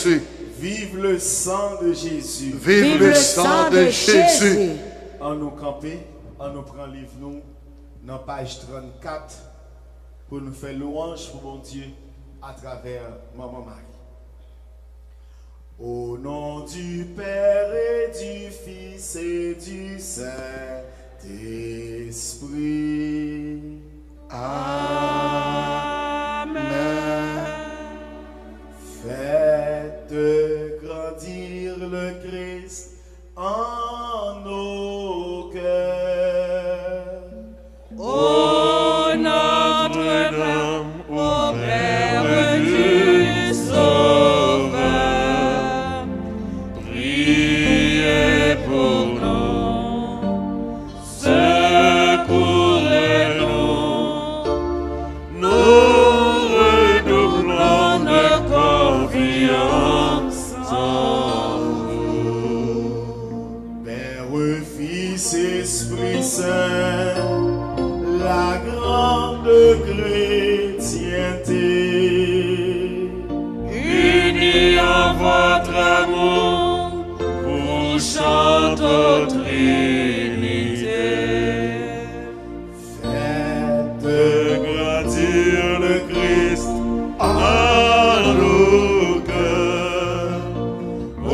Jésus. Vive le sang de Jésus. Vive le sang de Jésus. En nous camper, en nous prend livre nous, dans page 34, pour nous faire louange pour mon Dieu à travers Maman Marie. Au nom du Père et du Fils et du Saint-Esprit. Amen. Faites grandir le Christ en nos cœurs. Ô Notre-Dame, ô Père du Sauveur, priez pour nous, secourez-nous, nous redoublons de confiance en vous. Père, Fils, Esprit Saint, la grande chrétienté, unis en votre amour, vous chantons Trinité. faites grandir le Christ en nos cœurs. Ô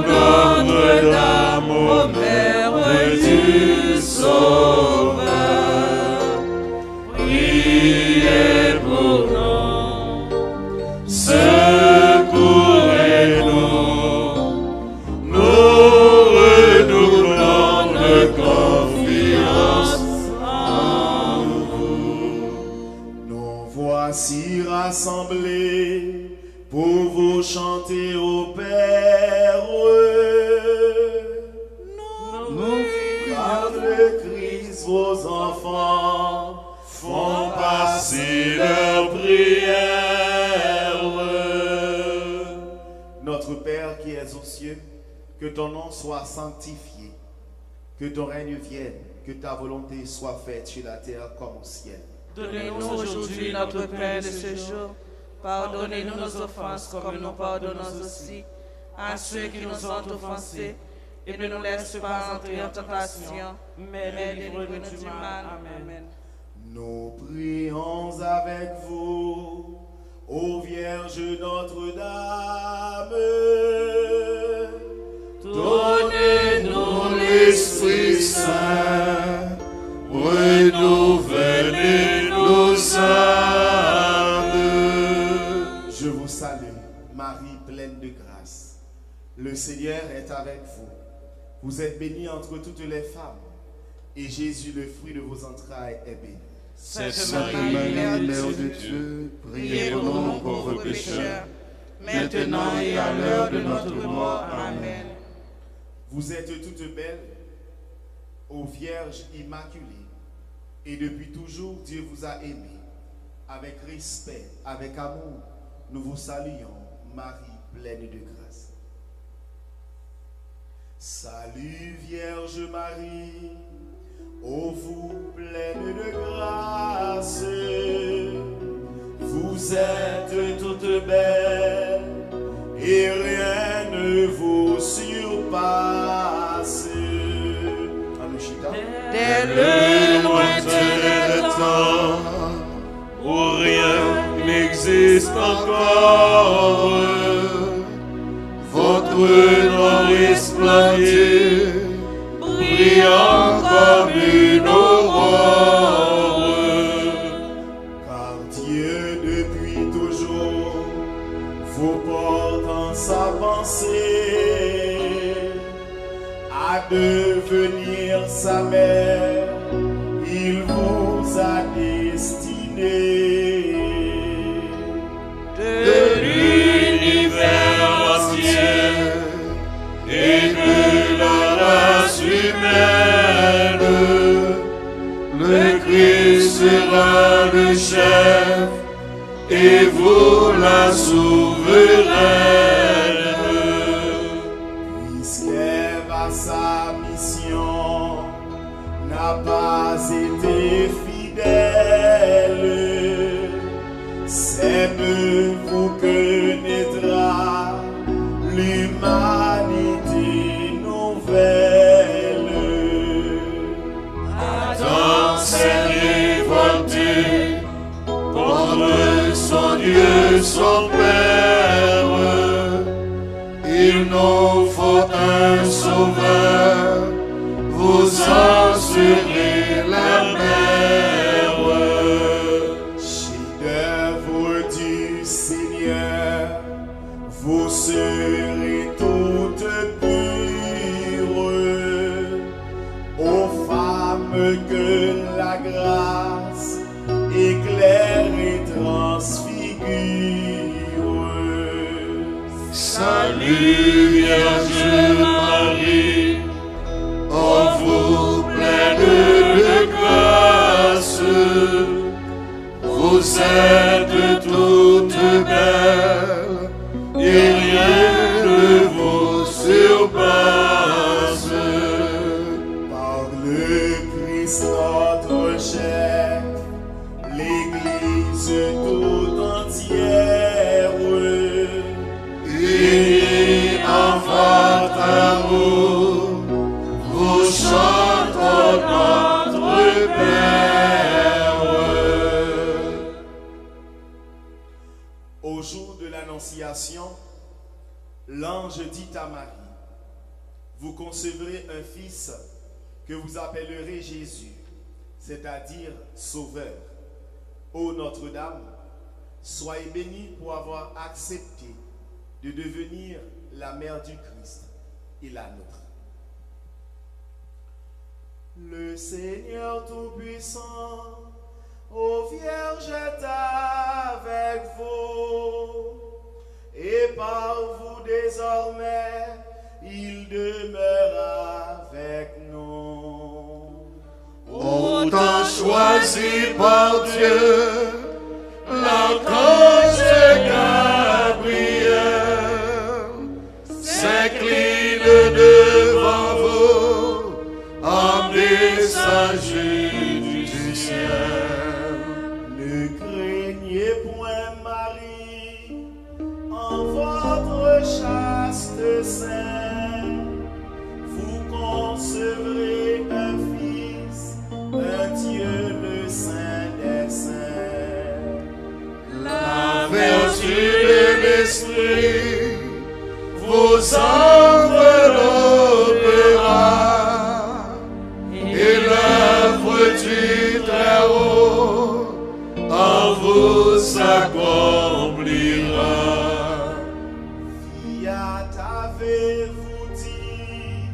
Notre-Dame, ô Mère du Sauveur, priez pour nous, secourez-nous, nous redoublons de confiance en vous. Nous voici rassemblés pour vous chanter au Père. Nous, par le Christ, vos enfants font passer leurs prières. Notre Père qui es aux cieux, que ton nom soit sanctifié, que ton règne vienne, que ta volonté soit faite sur la terre comme au ciel. Donnez-nous aujourd'hui notre pain de ce jour. Pardonnez-nous nos offenses comme nous pardonnons aussi à ceux qui nous ont offensés. Et ne nous laisse pas entrer en tentation, mais délivre-nous du mal. Amen. Nous prions avec vous, ô Vierge Notre-Dame. Donnez-nous l'Esprit Saint, renouvelez nos âmes. Je vous salue, Marie pleine de grâce. Le Seigneur est avec vous. Vous êtes bénie entre toutes les femmes, et Jésus, le fruit de vos entrailles, est béni. Sainte Marie, Marie, Mère Mère de de Dieu, priez pour nous pauvres pécheurs, maintenant et à l'heure de notre mort. Amen. Vous êtes toutes belles, ô Vierge immaculée, et depuis toujours Dieu vous a aimé. Avec respect, avec amour, nous vous saluons, Marie pleine de grâce. Salut Vierge Marie, ô vous pleine de grâce, vous êtes toute belle et rien ne vous surpasse. Anushita. Dès le lointain temps où rien n'existe encore, votre nom resplendir, brillant comme une aurore. Car Dieu depuis toujours vous porte en sa pensée à devenir sa mère, il vous a destiné. de l'univers entier et de la race humaine. Le Christ sera le chef et vous la souveraine. Puisqu'Ève à sa mission n'a pas été fidèle, c'est de vous que naîtra humanité nouvelle. Adam s'est révolté contre son Dieu, son Père. Il nous faut un sauveur, vous en serez la mère. Chef-d'œuvre du Seigneur, vous serez toutes pures, aux femmes que la grâce éclaire et transfigure. Salut Vierge Marie, en vous pleine de grâce, vous êtes toutes belles et rien ne vous surpasse. Par le Christ notre chef, l'Église tout entière, Et en votre amour, vous chantons notre Père. Au jour de l'Annonciation, l'ange dit à Marie, vous concevrez un fils que vous appellerez Jésus, c'est-à-dire Sauveur. Ô Notre-Dame, soyez bénie pour avoir accepté de devenir la mère du Christ et la nôtre. Le Seigneur Tout-Puissant, ô Vierge, est avec vous, et par vous désormais, il demeure avec nous. Autant choisi par Dieu, l'archange Gabriel s'incline devant vous en messager du ciel. Ne craignez point, Marie, en votre chaste sein, vous concevrez un fils, un Dieu le Saint des Saints. La vertu de l'Esprit vous enveloppera et l'œuvre du Très-Haut en vous accomplira. Fiat avez-vous dit,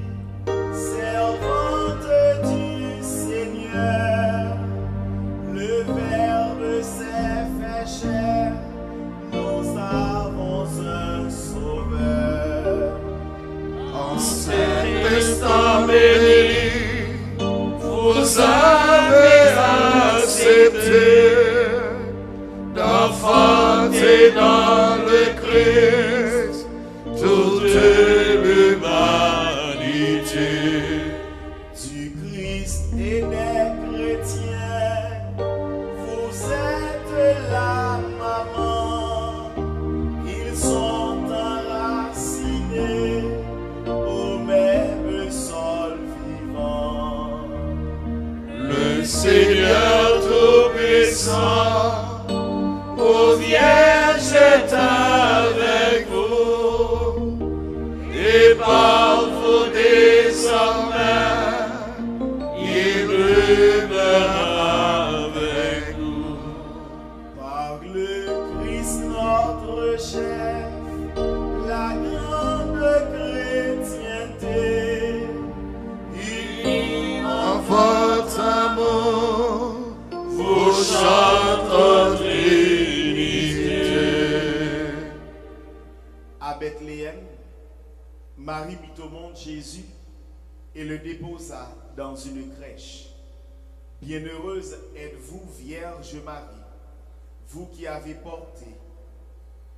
servante du Seigneur, le Verbe s'est fait chair, nous avons un Sauveur. En cet instant béni, vous avez accepté d'enfanter dans le Christ toute l'humanité. Du Christ et des chrétiens, vous êtes la maman, ils sont enracinés au même sol vivant. Le Seigneur Tout-Puissant, ô Vierge, est avec vous, et par vous désormais, il demeurera avec nous. Par le Christ notre chef, la grande chrétienté, En votre amour, vous chantez Trinité. à Bethléem, Marie mit au monde Jésus et le déposa dans une crèche. Bienheureuse êtes-vous, Vierge Marie, vous qui avez porté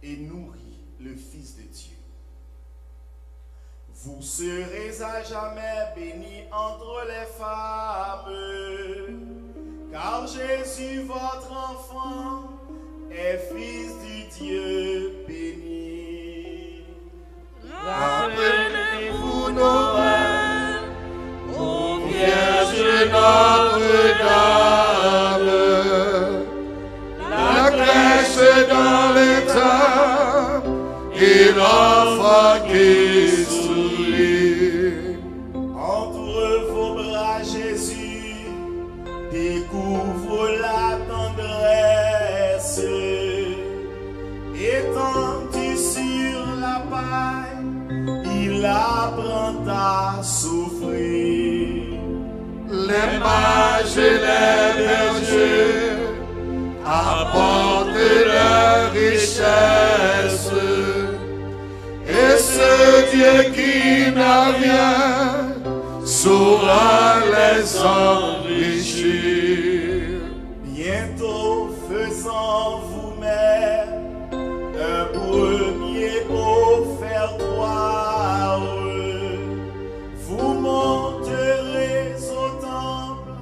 et nourri le Fils de Dieu. Vous serez à jamais bénie entre les femmes, car Jésus, votre enfant, est Fils du Dieu béni. et l'enfant qui sourit. Entre vos bras, Jésus, découvre la tendresse. Étendu sur la paille, il apprend à souffrir. Les mages et les bergers apportent leur richesse. Et ce Dieu qui n'a rien saura les enrichir. Bientôt faisant-vous, mère, un premier offertoire, vous monterez au temple,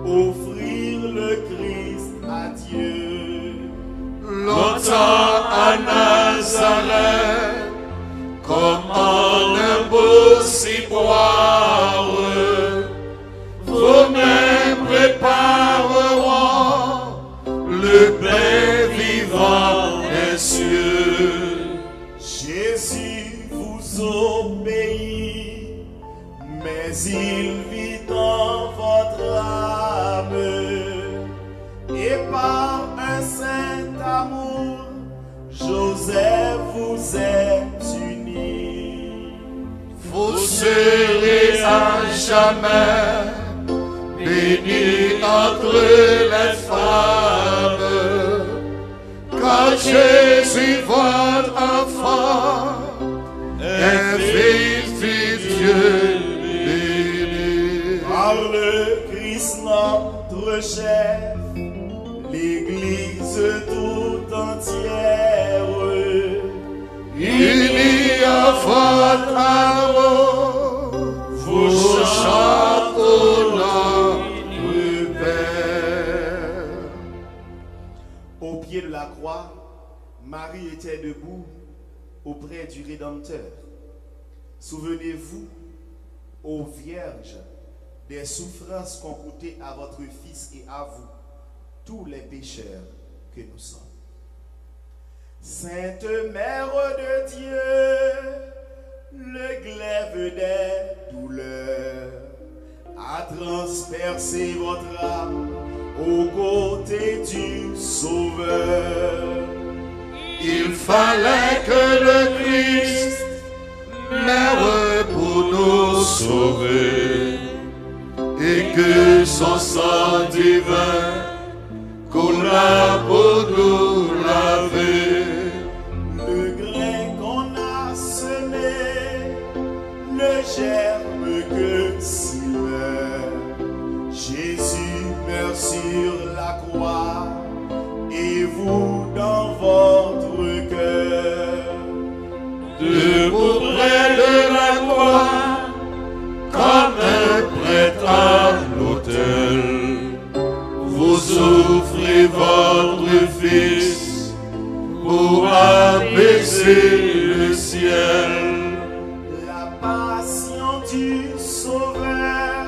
offrir le Christ à Dieu. Longtemps à Nazareth, comme en un beau ciboire, vos mains prépareront le pain vivant des cieux. Jésus vous obéit, mais il vit dans votre âme, et par un saint amour, Joseph vous est uni. Vous serez à jamais bénis entre les femmes, car Jésus, votre enfant, est fils du Dieu béni. Par le Christ notre chef, l'Église tout entière, Unis à votre amour, vous chantez au notre Père. Au pied de la croix, Marie était debout auprès du Rédempteur. Souvenez-vous, ô Vierge, des souffrances qu'ont coûté à votre Fils et à vous, tous les pécheurs que nous sommes. Sainte Mère de Dieu, le glaive des douleurs a transpercé votre âme aux côtés du Sauveur. Il fallait que le Christ meure pour nous sauver et que son sang divin coula pour nous laver. Le grain qu'on a semé, le germe que s'il meurt, Jésus meurt sur la croix et vous dans votre cœur. Debout près de la croix, comme un prêtre à l'autel, vous offrez votre Fils pour apaiser le ciel. La passion du Sauveur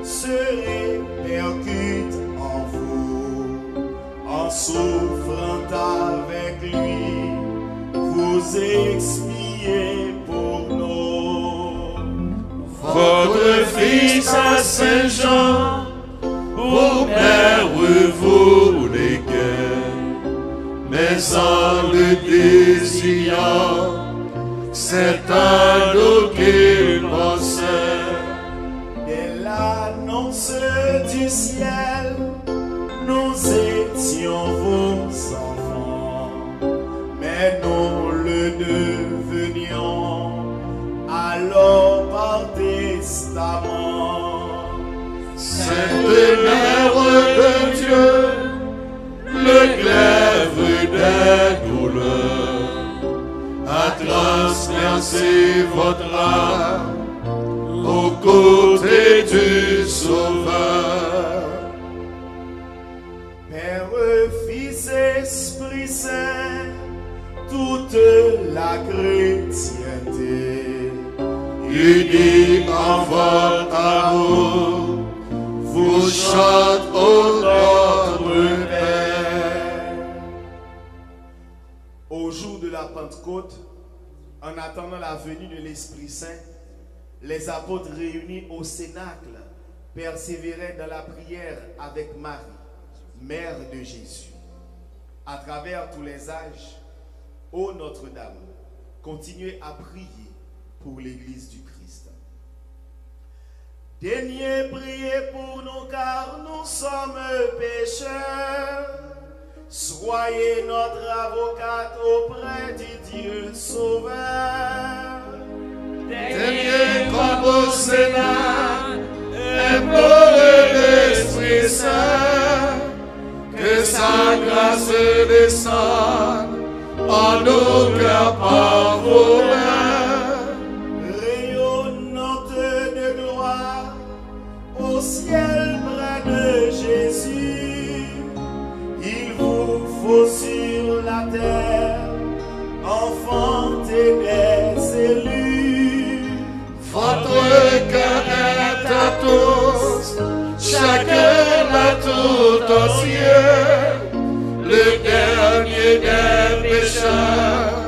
se répercute en vous, en souffrant avec lui, vous expiez pour nous. Votre Fils à Saint Jean, pour Père vous les guerres, mais en le désirant, c'est à nous qu'il pensait. Dès l'annonce du ciel, nous étions vos enfants, mais nous le devenions alors par testament. Sainte Mère de Dieu, le glaive des douleurs, a transpercé votre âme aux côtés du Sauveur. Père, Fils, Esprit Saint, toute la chrétienté, unis en votre amour, vous chante au notre Père. Au jour de la Pentecôte, En attendant la venue de l'Esprit Saint, les apôtres réunis au Cénacle persévéraient dans la prière avec Marie, mère de Jésus. À travers tous les âges, ô Notre-Dame, continuez à prier pour l'Église du Christ. Daignez prier pour nous car nous sommes pécheurs. Soyez notre avocate auprès du Dieu Sauveur. Daignez comme au Sénat, implorer l'Esprit Saint, que sa grâce descende en nos cœurs par vos mains. Rayonnante de gloire au ciel près de Jésus, il vous faut sur la terre enfanter des élus. Votre cœur est à tous, chacun à tout entier. Le dernier des pécheurs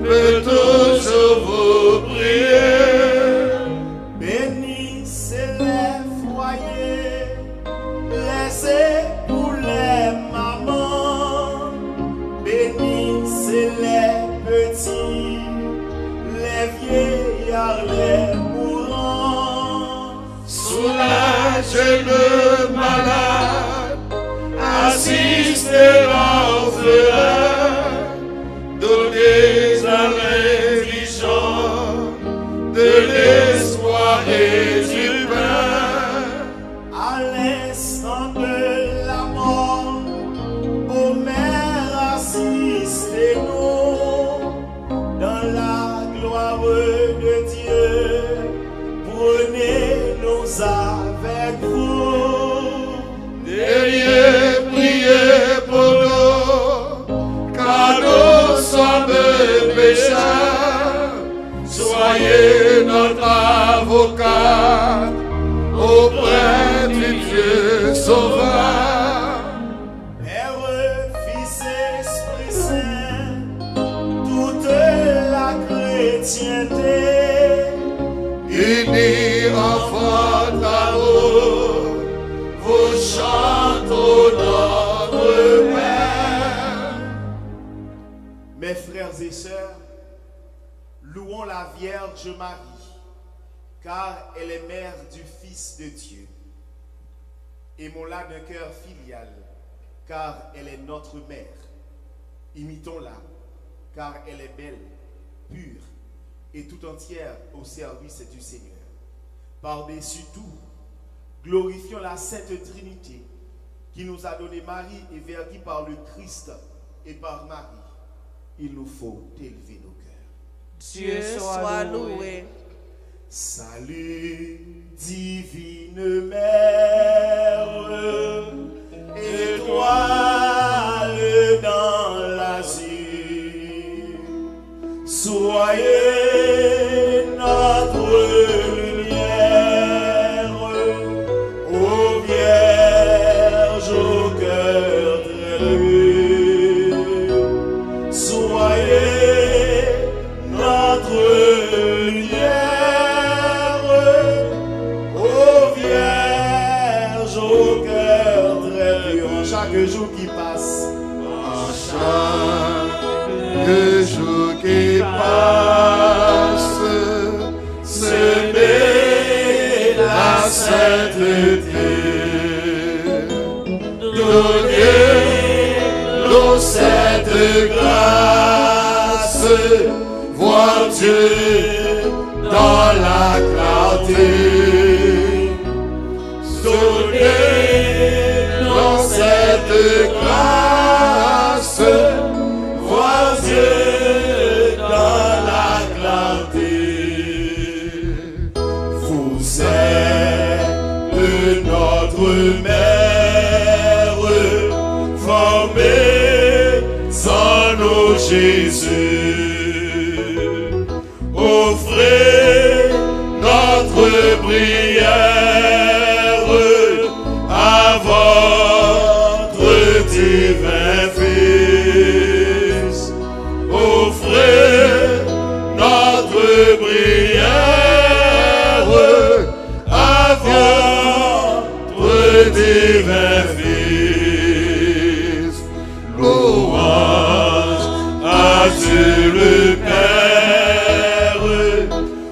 peut toujours vous prier. Bénissez les foyers, les époux, les mamans. Bénissez les petits, les vieillards, les mourants. Soulagez le malade, assistez l'orphelin, donnez à l'indigent de l'espoir et du pain. À l'instant de la mort, ô Mère, assistez-nous dans la gloire de Dieu. Prenez-nous avec vous. Daignez prier pour nous, car nous sommes pécheurs. Soyez notre avocat auprès du Dieu Sauveur. Père, Fils, Esprit Saint, toute la chrétienté, Unis en votre amour, vous chantons notre Père. mes frères et sœurs, louons la Vierge Marie, car elle est mère du Fils de Dieu. Aimons-la d'un cœur filial, car elle est notre mère. Imitons-la, car elle est belle, pure et tout entière au service du Seigneur. Par-dessus tout, glorifions la Sainte Trinité, qui nous a donné Marie et verdi par le Christ et par Marie. Il nous faut élever nos cœurs. Dieu soit loué. Salut, divine Mère, étoile dans l'azur, soyez notre lumière, ô Vierge au cœur très pur, soyez notre lumière, ô Vierge au cœur très pur. En chaque jour qui passe, En chaque jour qui passe, semez la sainteté, donnez-nous cette grâce, voir Dieu dans la clarté. Donnez-nous cette grâce, voir Dieu dans la clarté. Vous êtes notre mère, formée en nous Jésus. Offrez notre prière à votre divin Fils. Offrez notre prière à votre divin Fils. Louange à Dieu le Père,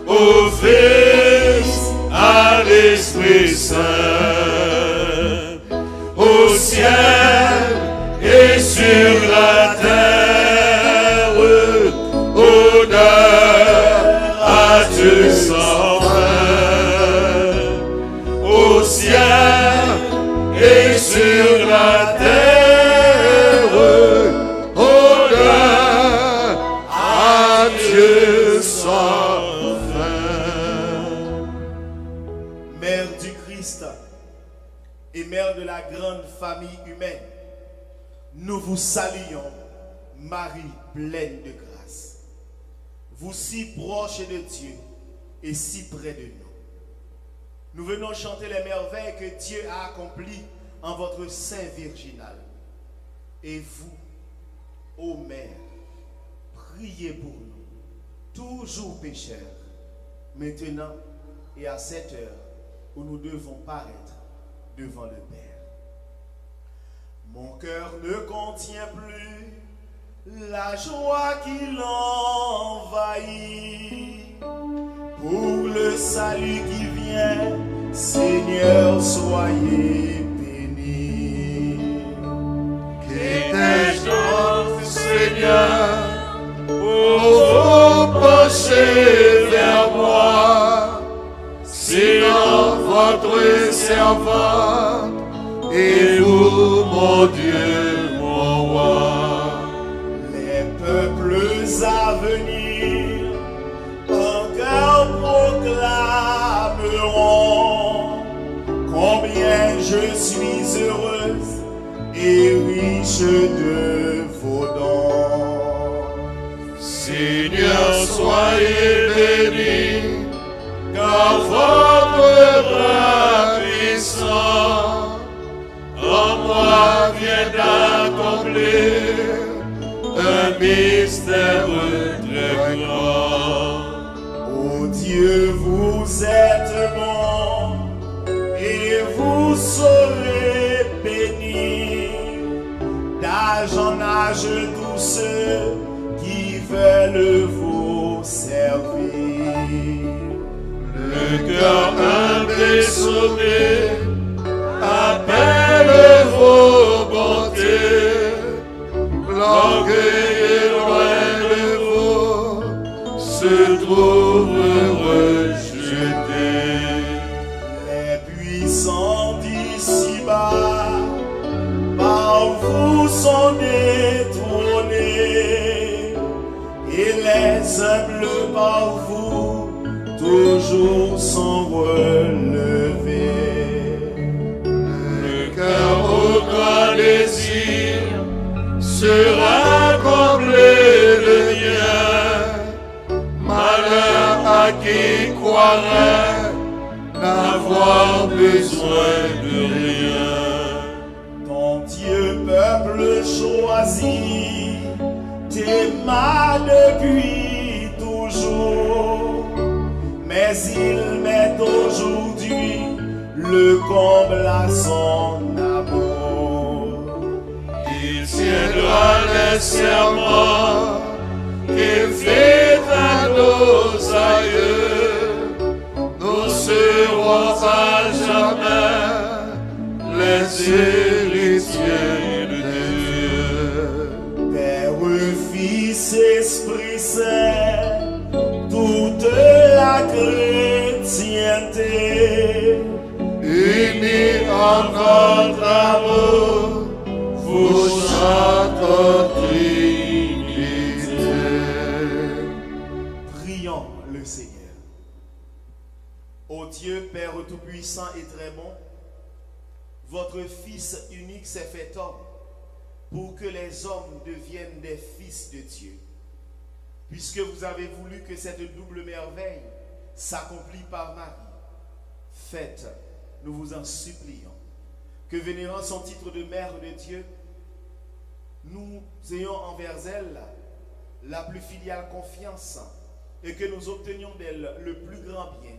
au Fils, à l'Esprit Saint, au ciel et sur la terre, honneur à Dieu sans fin. Au ciel et sur la terre, honneur à Dieu sans fin. Mère du Christ et mère de la grande famille humaine, nous vous saluons, Marie pleine de grâce. Vous si proche de Dieu et si près de nous. Nous venons chanter les merveilles que Dieu a accomplies en votre sein virginal. Et vous, ô Mère, priez pour nous, toujours pécheurs, maintenant et à cette heure où nous devons paraître devant le Père. Mon cœur ne contient plus la joie qui l'envahit. Pour le salut qui vient, Seigneur, soyez bénis. Qu'étais-je donc, Seigneur, pour vous pencher vers moi, sinon votre servante et vous, mon Dieu, mon roi. Les peuples à venir encore proclameront combien je suis heureuse et riche de vos dons. Seigneur, soyez béni, car votre bras puissant en moi vient d'accomplir un mystère très grand. Ô Dieu, vous êtes bon et vous serez bénis. D'âge en âge, tous ceux qui veulent vous servir. Le cœur humble et sauvé appelle vos bontés. L'orgueil loin de vous se trouve rejeté. Les puissants d'ici-bas par vous sont détrônés et les humbles par vous toujours sont relevés. Le cœur au grand désir sera comblé de bien. Malheur à qui croirait n'avoir besoin de rien. Ton Dieu, peuple choisi, t'aima depuis toujours, mais il met aujourd'hui le comble à son amour. Il tiendra les serments qu'il fait à nos aïeux. Nous serons à jamais les héritiers de Dieu. Père, Fils, Esprit Saint, toute la chrétienté, Unis en notre amour, vous chantons Trinité. prions le Seigneur. Ô Dieu, Père Tout-Puissant et très bon, votre Fils unique s'est fait homme pour que les hommes deviennent des fils de Dieu. Puisque vous avez voulu que cette double merveille s'accomplisse par Marie, faites, nous vous en supplions, que vénérant son titre de Mère de Dieu, nous ayons envers elle la plus filiale confiance et que nous obtenions d'elle le plus grand bien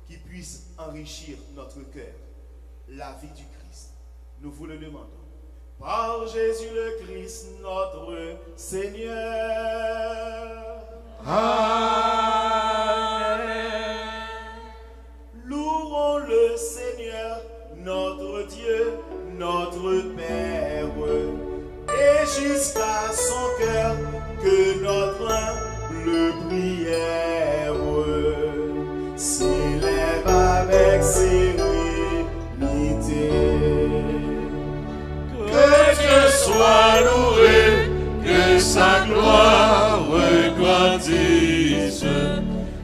qui puisse enrichir notre cœur, la vie du Christ. Nous vous le demandons. Par Jésus le Christ, notre Seigneur. Amen. Louons le Seigneur, notre Dieu, notre Père, et jusqu'à son cœur que notre humble prière s'élève avec sérénité. Que Dieu soit loué, que sa gloire grandisse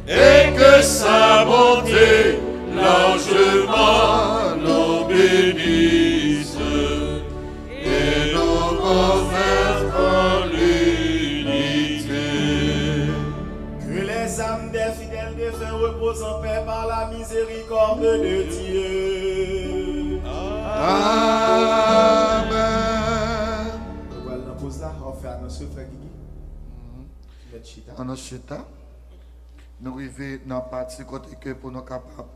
et que sa bonté largement nous bénisse et nous converse en l'unité. Que les âmes des fidèles défunts reposent en paix par la miséricorde de Dieu. Amen. Voilà, on pose là, on fait annoncer frère Guigui. En chita, nous arrivons dans la partie côté que pour nous capables